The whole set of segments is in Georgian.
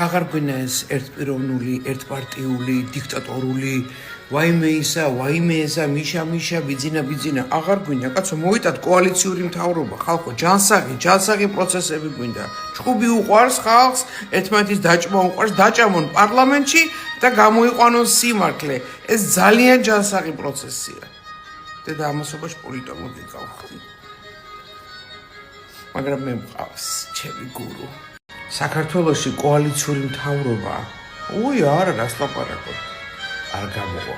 აღარ გვინდა ეს ერთპიროვნული, ერთპარტიული, დიქტატორული, ვაიმე ისა, მიშა, ბიძინა, აღარ გვინდა. კაცო, მოვიტად კოალიციური მთავრობა, ხალხო, ჯანსაღი პროცესები გვინდა. ჭუბი უყვარს ხალხს, ერთმანეთის დაჭმა უყვარს, დაჭამონ პარლამენტში და გამოიყვანონ სიმართლე. ეს ძალიან ჯანსაღი პროცესია. და ამასობაში პოლიტოლოგი გავხდი. მაგრამ მე მყავს ჩემი გურუ. საქართველოში კოალიციური მთავრობა. არა, რას ლაპარაკობ. არ გამოვა.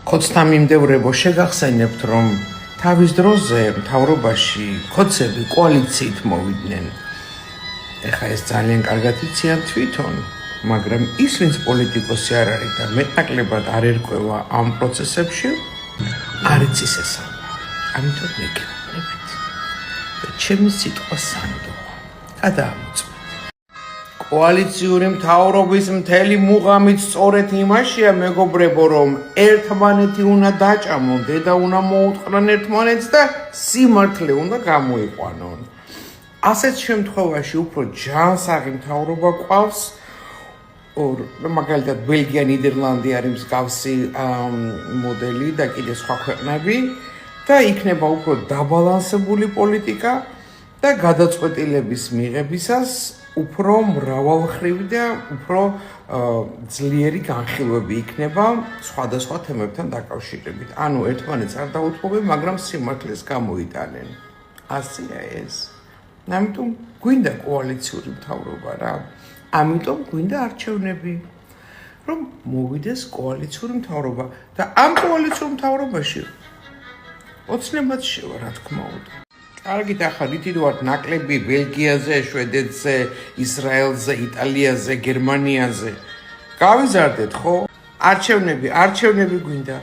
ხოცთამიმდევრებო, შეგახსენებთ, რომ თავის დროზე მთავრობაში ხოცები კოალიციით მოვიდნენ. ეხა ეს ძალიან კარგად იციან თვითონ, მაგრამ ის, ვინც პოლიტიკოსი არ არის და მეტნაკლებად არ ერკვევა ამ პროცესებში, არ იცის ეს ამბავი. ამიტომ მეკითხებით. ჩემი სიტყვა სანდო. გადაამოწმე. კოალიციური მთავრობის მთელი მუღამით სწორედ იმაშია, მეგობრებო, რომ ერთმანეთი უნდა დაჭამონ, დედა უნდა მოუთხრან ერთმანეთს და სიმართლე უნდა გამოიყვანონ. ასეთ შემთხვევაში უფრო ჯანსაღი მთავრობა ყავს, მაგალითად ბელგია, ნიდერლანდი არის მსგავსი მოდელი და კიდე სხვა ქვეყნები და იქნება უფრო დაბალანსებული პოლიტიკა და გადაწყვეტილების მიღებისას უფრო მრავალმხრივი და უფრო ძლიერი განხილვები იქნება სხვადასხვა თემებთან დაკავშირებით. ანუ ერთმანეთს არ დაუთმობენ, მაგრამ სიმართლეს გამოიტანენ. ასეა ეს. ამიტომ გვინდა კოალიციური მთავრობა რა. ამიტომ გვინდა არჩევნები, რომ მოვიდეს კოალიციური მთავრობა და ამ კოალიციური მთავრობაში ოცნებაც შევა, რა თქმა უნდა. კარგით, ახლა რითი ვართ ნაკლები ბელგიაზე, შვედეთზე, ისრაელზე, იტალიაზე, გერმანიაზე. გავიზარდეთ, ხო? არჩევნები გვინდა.